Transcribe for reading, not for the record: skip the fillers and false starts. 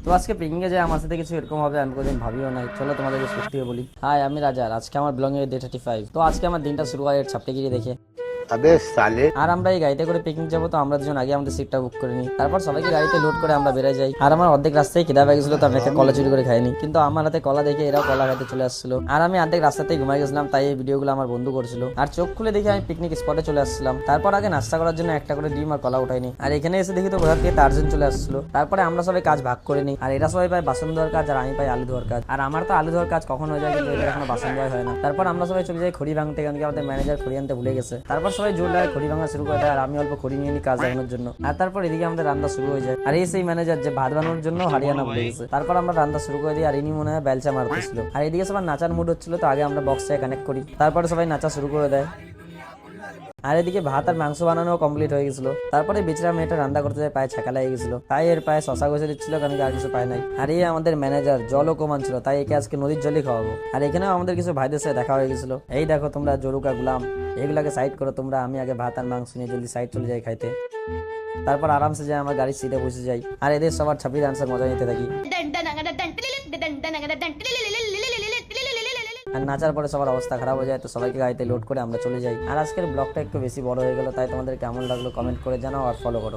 তো আজকে পিকনিকে যাই আমার সাথে কিছু এরকম হবে আমি কোনোদিন ভাবিও নাই। চলো তোমাদেরকে সত্যি বলি। হাই, আমি রাজার। আজকে আমার ব্লগে ডে 35। তো আজকে আমার দিনটা শুরু হয় ছাপটাগিরি দেখে। अबे साले। আর আমরা এই গাড়িতে করে পিকনিক যাবো, তো আমরা দুজন আগে আমাদের সিটটা বুক করে নিই। তারপর সবাইকে গাড়িতে লোড করে আমরা বেড়ে যাই। আর আমার অর্ধেক রাস্তায় খিদা পেয়ে গেছিল, তো আমি একটা কলা চুরি করে খাইনি, কিন্তু আমার হাতে কলা দেখে এরাও কলা খাইতে চলে আসছিল। আর আমি অর্ধেক রাস্তাতেই ঘুমাই গেছিলাম, তাই এই ভিডিওগুলো আমার বন্ধু করছিল। আর চোখ খুলে দেখে আমি পিকনিক স্পটে চলে আসছিলাম। তারপর আগে নাস্তা করার জন্য একটা করে ডিম আর কলা উঠাইনি। আর এখানে এসে দেখি তো কোথা থেকে টার্জেন চলে আসছিল। তারপরে আমরা সবাই কাজ ভাগ করে নিই। আর এরা সবাই পায় বাসন ধোয়ার কাজ, আর আমি পাই আলু ধোয়ার কাজ। আর আমার তো আলু ধোয়ার কাজ কখন হয়ে যায়, কিন্তু এদের এখনো বাসন ধোয়া হয় না। তারপর আমরা সবাই চলে যাই খড়ি ভাঙতে, কারণ কি আমাদের ম্যানেজার খড়ি আনতে ভুলে গেছে। তারপর সবাই জোর লাগে খড়ি ভাঙা শুরু করে দেয়, আর আমি অল্প খড়ি নিয়ে নিই কাজ দেখানোর জন্য। আর তারপর এদিকে আমাদের রান্না শুরু হয়ে যায়। আর এই সেই ম্যানেজার যে ভাত বানানোর জন্য হারিয়ানা ভুলে গেছে। তারপর আমরা রান্না শুরু করে দিই, আর ইনি মনে হয় বেলচা মারতেছিল। আর এদিকে সবার নাচার মুড হচ্ছিল, তো আগে আমরা বক্সে কানেক্ট করি। তারপরে সবাই নাচা শুরু করে দেয়। আর এদিকে ভাত আর মাংস বানানো কমপ্লিট হয়ে গেছিল। তারপরে বেচারা মেয়েটা রান্না করতে যায় পায়ে ছাকা লেগে গেছিল, তাই এর পায়ে শশা ঘষে দিচ্ছিল, কারণ কি আর কিছু পায় নাই। আর এই আমাদের ম্যানেজার জলও কমান ছিল, তাই একে আজকে নদীর জলই খাওয়াবো। আর এখানেও আমাদের কিছু ভাইদের সাথে দেখা হয়ে গেছিল। এই দেখো তোমরা জরুকা গুলাম, এগুলাকে সাইড করো তোমরা, আমি আগে ভাত আর মাংস নিয়ে জলদি সাইড চলে যাই খাইতে। তারপর আরামসে যাই আমার গাড়ির সিটে বসে যাই, আর এদের সবার ছাপড়ি ডান্সের মজা নিতে থাকি। আর নাচার পরে সবার অবস্থা খারাপ হয়ে যায়, তো সবাইকে গাড়িতে লোড করে আমরা চলে যাই। আর আজকের ব্লগটা একটু বেশি বড় হয়ে গেল, তাই তোমাদের কেমন লাগলো কমেন্ট করে জানাও আর ফলো করো।